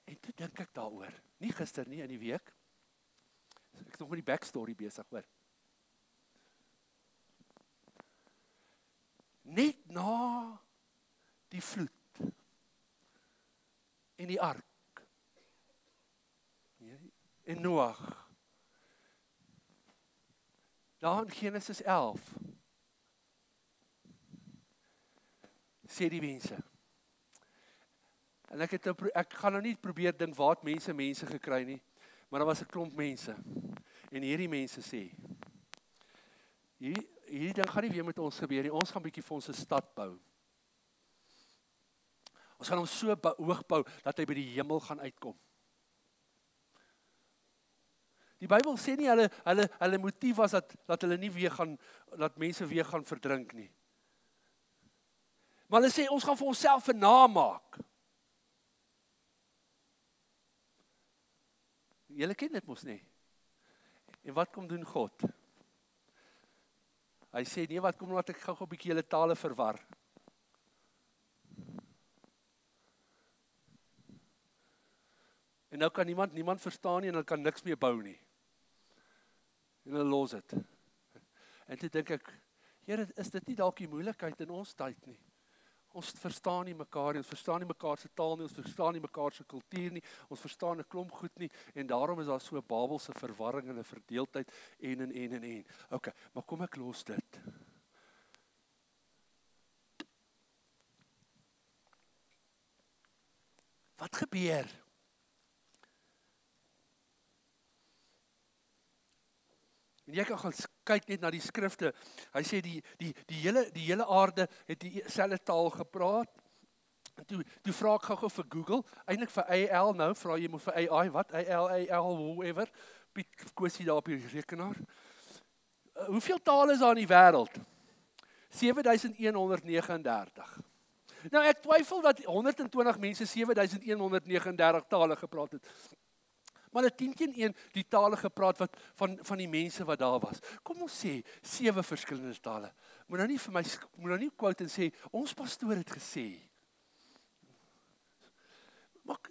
En toe dink ek daaroor. Nie gister nie, in die week. Ek is nog met die backstory besig, hoor. Net na die vloed en die ark en Noag. Daar in Genesis 11 sê die mense. En ek gaan nou nie probeer dink waar het mense gekry nie, maar daar was 'n klomp mense. En hierdie mense sê, hierdie ding gaan nie weer met ons gebeur nie. Ons gaan bietjie vir ons 'n stad bou. Ons gaan hom so hoog bou dat hy by die hemel gaan uitkom. Die Bybel sê nie hulle motief was dat hulle nie weer gaan, dat mense weer gaan verdrink nie. Maar hulle sê ons gaan vir onsself 'n naam maak. Julle ken dit mos nie. En wat kom doen God? Hy sê nee, wat kom laat ek gou 'n bietjie julle tale verwar. En nou kan niemand verstaan nie en hulle kan niks meer bou nie. En hulle los dit. En toe dink ek, Here, is dit nie dalk die moeilikheid in ons tyd nie? Ons verstaan nie mekaar nie, ons verstaan nie mekaar se taal nie, ons verstaan nie mekaar se kultuur nie, ons verstaan 'n klomp goed nie, en daarom is daar so 'n Babelse verwarring en 'n verdeeldheid en. Okay, maar kom ek los dit. Wat gebeur? En jy kan gaan kyk net na die skrifte. Hy sê die hele aarde het dieselfde taal gepraat. En toe vra ek gou vir Google, eintlik vir AL nou, vra jy moet vir AI, wat? AL, whatever. Piet Kosie daar op die rekenaar. Hoeveel tale is daar in die wêreld? 7139. Nou ek twyfel dat 120 mense 7139 tale gepraat het. Maar hulle 10-1 die tale gepraat wat van die mense wat daar was. Kom ons sê 7 verskillende tale. Moet nou nie vir my moet nou nie quote en sê ons pastoor het gesê. Maak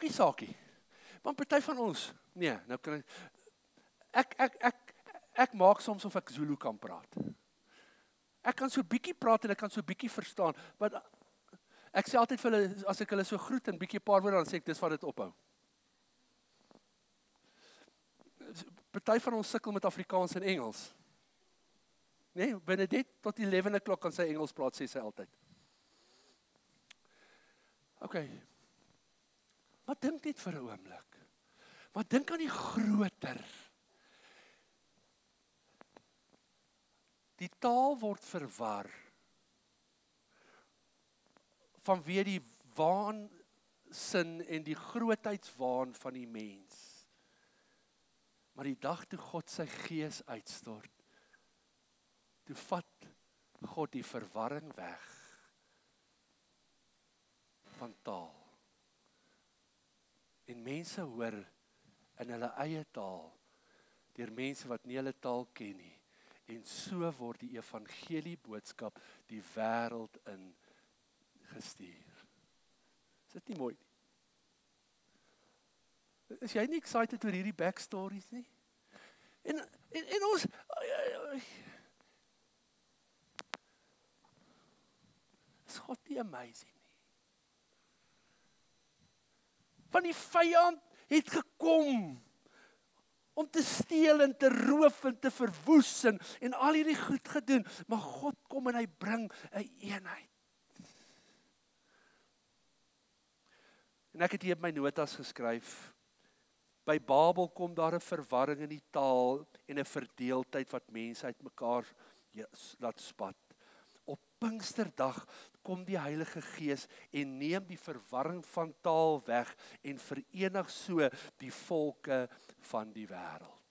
nie saakie. Want party van ons, nee, nou kan ek maak soms of ek Zulu kan praat. Ek kan so bietjie praat en ek kan so bietjie verstaan, maar ek sê altyd vir hulle, as ek hulle so groet en bietjie paar woorde, dan sê ek, dis wat dit ophou. Party van ons sukkel met Afrikaans en Engels. Nee, Benedict tot 11 o'clock kan sy Engels praat, sê sy altyd. Okay. Maar dink net vir 'n oomblik. Maar dink aan die groter. Die taal word verwar vanweë die waansin en die grootheidswaan van die mens. Maar die dag toe God sy gees uitstort, toe vat God die verwarring weg van taal. En mense hoor in hulle eie taal, deur mense wat nie hulle taal ken nie. En so word die evangelie boodskap die wêreld in gestuur. Is dit nie mooi nie? Is jy nie excited oor hierdie backstories nie? En ons is God nie amazing nie? Van die vyand het gekom om te steel en te roof en te verwoes en al hierdie goed gedoen, maar God kom en hy bring 'n eenheid. En ek het hier op my notas geskryf, by Babel kom daar 'n verwarring in die taal en 'n verdeeldheid wat mense uitmekaar laat spat. Op Pinksterdag kom die Heilige Gees en neem die verwarring van taal weg en verenig so die volke van die wêreld.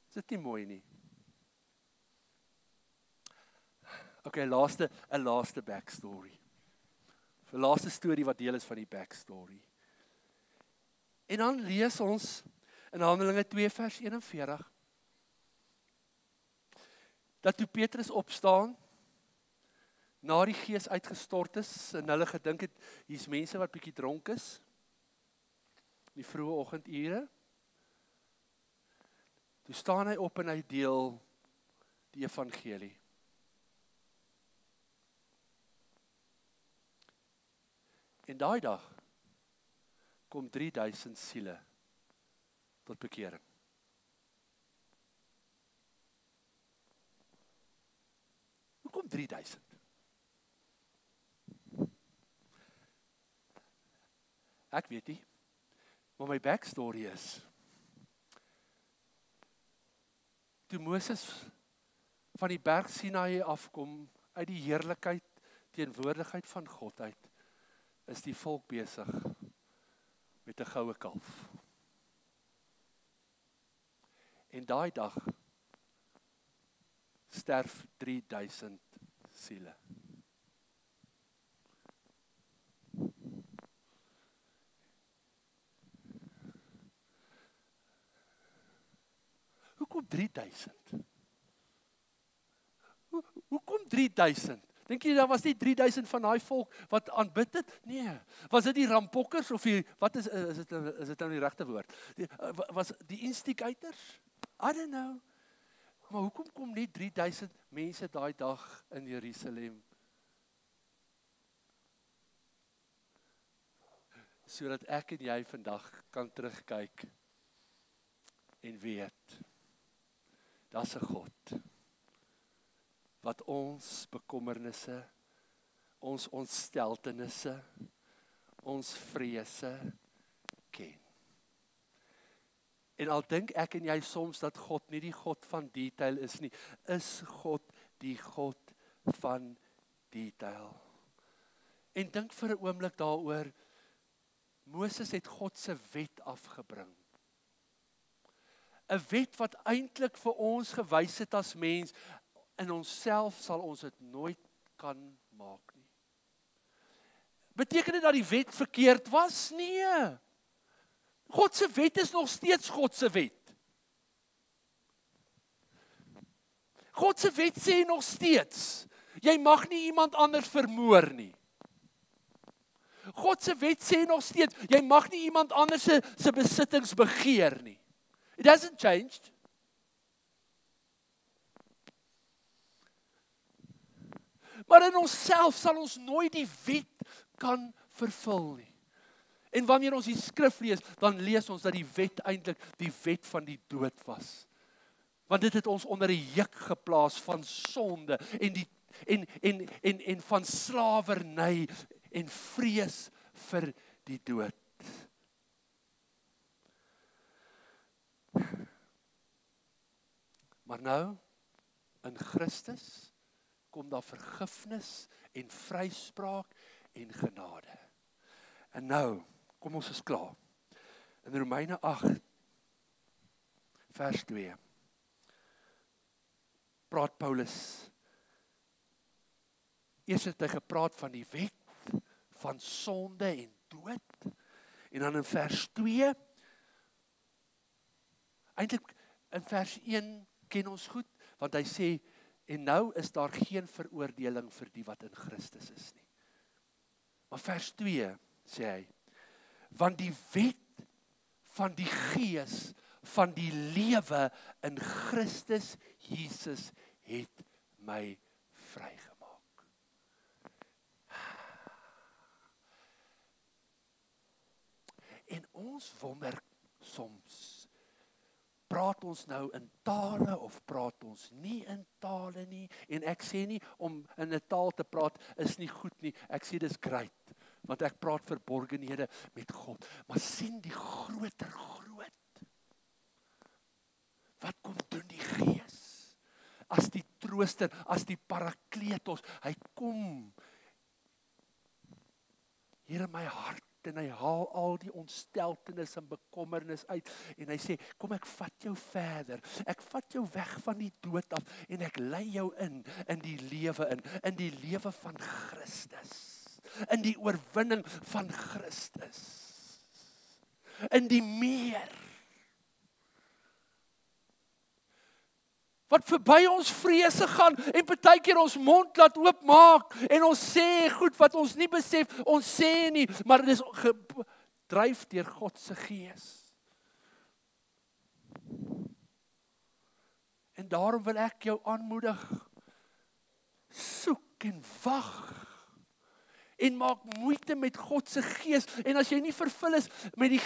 Is dit nie mooi nie? Okay, 'n laaste backstory. 'n Laaste storie wat deel is van die backstory. En dan lees ons in Handelinge 2 vers 41 dat toe Petrus opstaan na die Gees uitgestort is en hulle gedink het hier's mense wat bietjie dronk is in die vroeë oggendure. Toe staan hy op en hy deel die evangelie. En daai dag kom 3000 siele tot bekering. Hoekom 3000? Ek weet nie, maar my backstory is, toe Moses van die berg Sinaï afkom, uit die heerlikheid, teenwoordigheid van God uit, is die volk besig met 'n goue kalf. En daai dag sterf 3000 siele. Hoekom 3000? Hoekom 3000? Dink jy daar was nie 3000 van daai volk wat aanbid het? Nee. Was dit die rampokkers of die wat is dit nou die regte woord? Was die instigators? I don't know. Maar hoekom kom net 3000 mense daai dag in Jerusalem? Sodat ek en jy vandag kan terugkyk en weet, daar's 'n God wat ons bekommernisse, ons ontsteltenisse, ons vrese ken. En al dink ek en jy soms dat God nie die God van detail is nie, is God die God van detail. En dink vir 'n oomblik daaroor, Moses het God se wet afgebring. 'n Wet wat eintlik vir ons gewys het as mens, in onsself sal ons dit nooit kan maak nie. Beteken dit dat die wet verkeerd was? Nee. God se wet is nog steeds God se wet. God se wet sê nog steeds, jy mag nie iemand anders vermoor nie. God se wet sê nog steeds, jy mag nie iemand anders se besittings begeer nie. It hasn't changed. Maar in onsself sal ons nooit die wet kan vervul nie. En wanneer ons die skrif lees, dan lees ons dat die wet eintlik die wet van die dood was. Want dit het ons onder 'n juk geplaas van sonde en van slawerny en vrees vir die dood. Maar nou, in Christus, kom daar vergifnis en vryspraak en genade. En nou, kom ons is klaar. In Romeine 8, vers 2, praat Paulus, eers het hy gepraat van die wet, van sonde en dood, en dan in vers 2, eintlik in vers 1 ken ons goed, want hy sê, en nou is daar geen veroordeling vir die wat in Christus is nie. Maar vers 2 sê hy, want die wet van die gees van die lewe in Christus Jesus het my vrygemaak. En ons wonder soms, praat ons nou in tale of praat ons nie in tale nie? En ek sê nie om in 'n taal te praat is nie goed nie. Ek sê dis great, want ek praat verborgenhede met God. Maar sien die groter groot. Wat kom doen die Gees? As die trooster, as die parakletos, hy kom hier in my hart. En hy haal al die ontsteltenis en bekommernis uit en hy sê, kom ek vat jou verder, ek vat jou weg van die dood af en ek lei jou in die lewe in die lewe van Christus, in die oorwinning van Christus, in die meer, wat verby ons vrese gaan en partykeer ons mond laat oopmaak en ons sê goed wat ons nie besef, ons sê nie, maar dit is gedryf deur God se Gees. En daarom wil ek jou aanmoedig, soek en wag en maak moeite met God se Gees. En as jy nie vervul is met die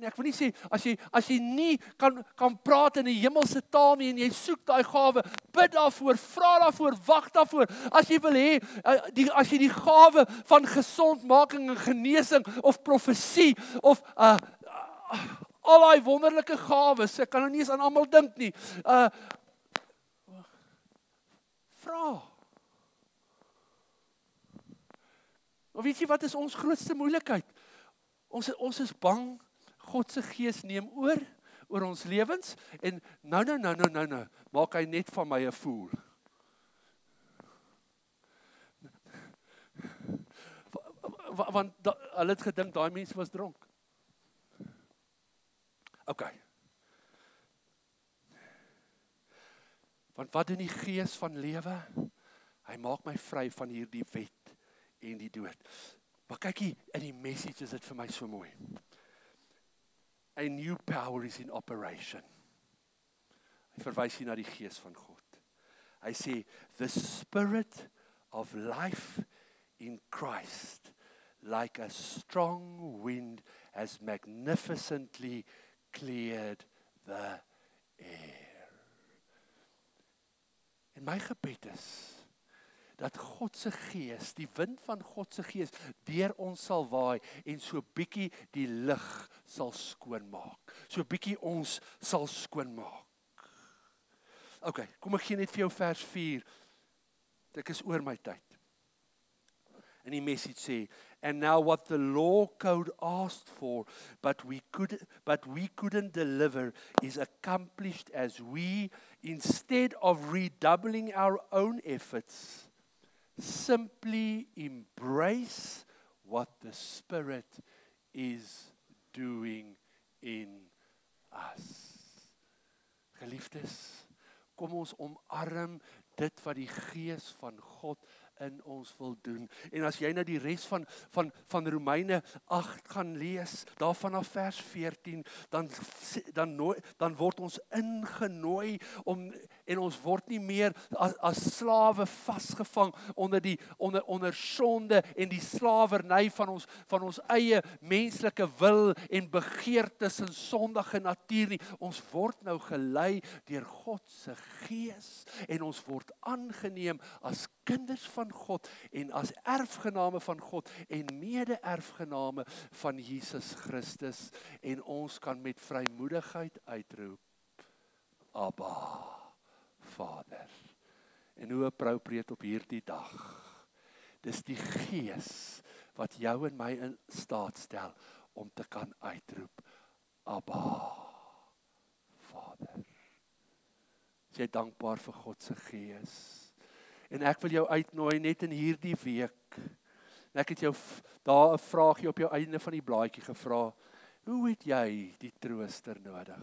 ek wil nie sê, as jy nie kan praat in 'n hemelse taal nie, en jy soek daai gawe, bid daarvoor, vra daarvoor, wag daarvoor. As jy wil hê, as jy die gawe van gesondmaking en genesing, of profesie, of al daai wonderlike gawes, ek kan nou nie eens aan almal dink nie, Vra. Maar weet jy wat is ons grootste moeilikheid? Ons is bang, God se gees neem oor ons lewens, en nou, maak hy net van my 'n fool. Want hulle het gedink, daai mense was dronk. OK. Want wat doen die gees van lewe? Hy maak my vry van hierdie wet en die dood. Maar kyk hier, in die message is dit vir my so mooi. A new power is in operation. Hy verwys hier na die gees van God. Hy sê, the spirit of life in Christ, like a strong wind, has magnificently cleared the air. En my gebed is, dat God se gees, die wind van God se gees, deur ons sal waai, en so bietjie die lig sal skoonmaak. So bietjie ons sal skoonmaak. OK, kom ek gee net vir jou vers 4. Ek is oor my tyd. En die message sê, and now what the law code asked for, but we couldn't deliver, is accomplished as we, instead of redoubling our own efforts, simply embrace what the Spirit is doing in us. Geliefdes, kom ons omarm dit wat die Gees van God in ons wil doen. En as jy nou die res van Romeine 8 gaan lees, daar vanaf vers 14, dan word ons ingenooi en ons word nie meer as slawe vasgevang onder sonde en die slawerny van ons eie menslike wil en begeertes en sondige natuur nie. Ons word nou gelei deur God se Gees en ons word aangeneem as kinders van God en as erfgename van God en mede-erfgename van Jesus Christus, en ons kan met vrymoedigheid uitroep, Abba, Vader. En hoe appropriate op hierdie dag. Dis die Gees wat jou en my in staat stel om te kan uitroep, Abba, Vader. Is jy dankbaar vir God se Gees? En ek wil jou uitnooi net in hierdie week. En ek het jou daar 'n vraagie op jou einde van die blaadjie gevra. Hoe het jy die trooster nodig?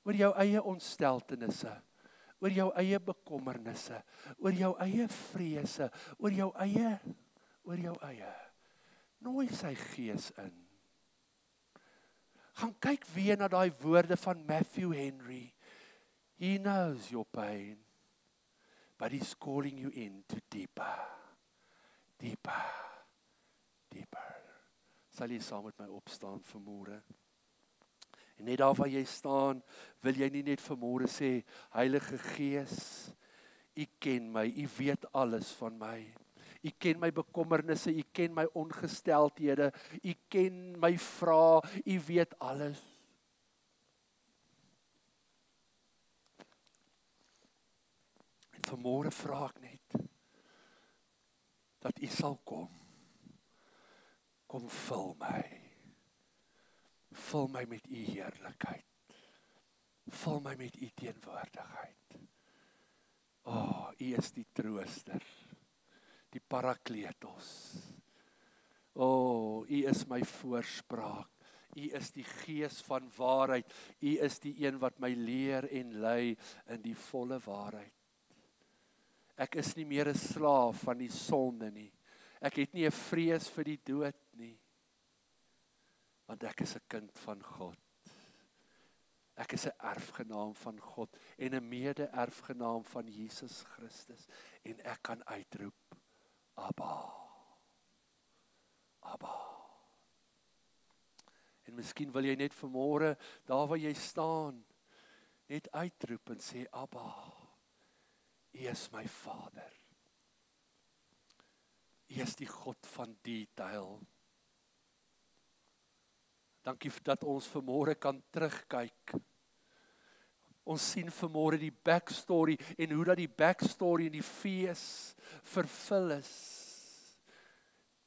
Oor jou eie ontsteltenisse, oor jou eie bekommernisse, oor jou eie vrese, oor jou eie. Nooi sy Gees in. Gaan kyk weer na daai woorde van Matthew Henry. He knows your pain, but he's calling you into deeper, deeper, deeper. Sal jy saam met my opstaan vanmôre? En net daar waar jy staan, wil jy nie net vanmôre sê, Heilige Gees, U ken my, U weet alles van my. U ken my bekommernisse, U ken my ongesteldhede, U ken my vrae, U weet alles. Vanmôre vra ek net dat U sal kom vul my met U heerlikheid, vul my met U teenwoordigheid. O, U is die trooster, die parakletos. O, U is my voorspraak, U is die Gees van waarheid, U is die een wat my leer en lei in die volle waarheid. Ek is nie meer 'n slaaf van die sonde nie. Ek het nie 'n vrees vir die dood nie. Want ek is 'n kind van God. Ek is 'n erfgenaam van God en 'n mede-erfgenaam van Jesus Christus. En ek kan uitroep, Abba, Abba. En miskien wil jy net vanmôre, daar waar jy staan, net uitroep en sê, Abba, U is my Vader. U is die God van detail. Dankie dat ons vanmôre kan terugkyk Ons sien vanmôre die backstory en hoe dat die backstory in die fees vervul is.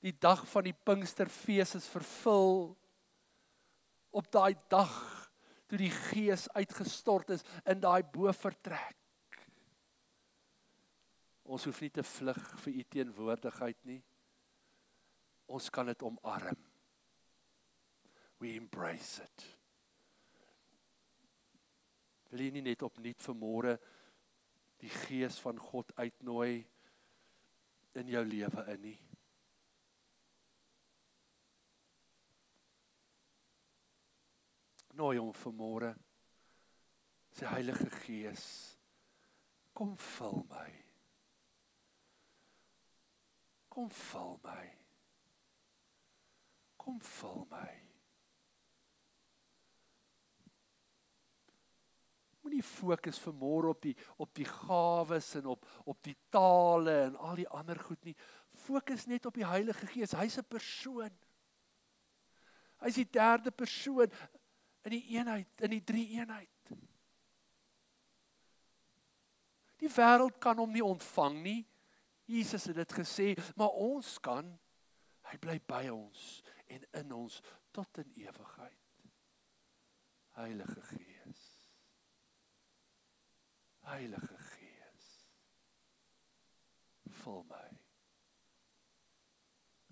Die dag van die Pinksterfees is vervul op daai dag toe die Gees uitgestort is in daai bovertrek. Ons hoef nie te vlug vir u teenwoordigheid nie. Ons kan dit omarm. We embrace it. Wil jy nie net opnuut vanmôre die Gees van God uitnooi in jou lewe in nie? Nooi hom vanmôre, sy Heilige Gees, kom vul my. Kom vul my. Kom vul my. Moenie fokus vanmôre op die gawes en op die tale en al die ander goed nie. Fokus net op die Heilige Gees. Hy's 'n persoon. Hy's die derde persoon in die eenheid, in die drie-eenheid. Die wêreld kan hom nie ontvang nie. Jesus het dit gesê, maar ons kan. Hy bly by ons en in ons tot in ewigheid. Heilige Gees. Heilige Gees. Vul my.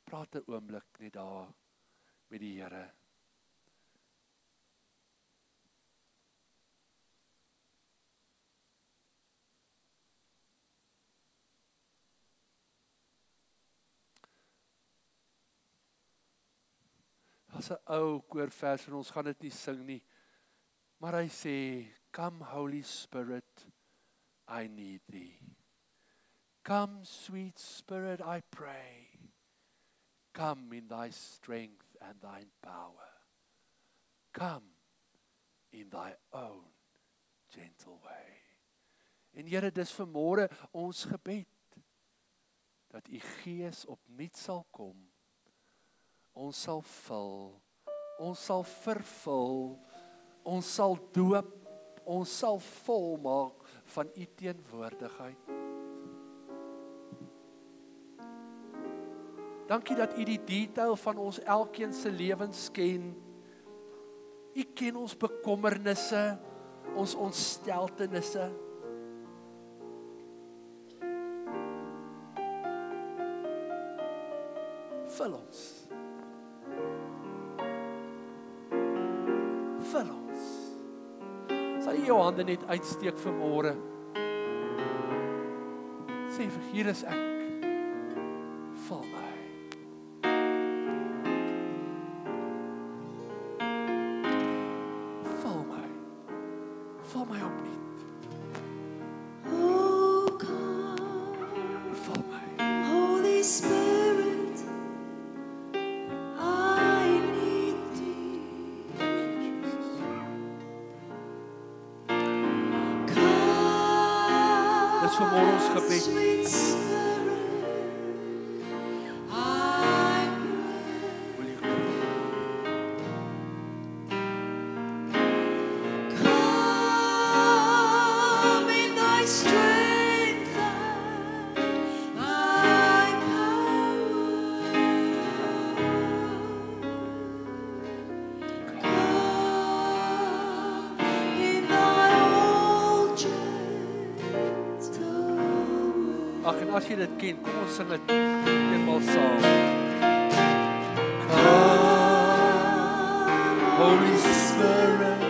Praat 'n oomblik net daar met die Here. As 'n ou koorvers en ons gaan dit nie sing nie. Maar hy sê, come Holy Spirit, I need thee. Come sweet Spirit, I pray. Come in thy strength and thine power. Come in thy own gentle way. En Here, dis vanmôre ons gebed, dat u Gees opnuut sal kom. Ons sal vul, ons sal vervul, ons sal doop, ons sal volmaak van u teenwoordigheid. Dankie dat u die detail van ons elkeen se lewens ken. U ken ons bekommernisse, ons ontsteltenisse. Vul ons. Vul ons. Sal jy jou hande net uitsteek vanmôre? Sê vir hier is ek. Vul my. Vul my. Vul my opnuut. Oh, come, Vul my. Holy Spirit, I need thee. Dankie Jesus. Come, Dis vanmôre ons gebed. sweet Spirit, I Wil jy pray. Come in thy strength and thy power. Come in thy all gentle way. Ag, en as jy dit ken, kom ons sing dit eenmaal saam. Come, Holy Spirit,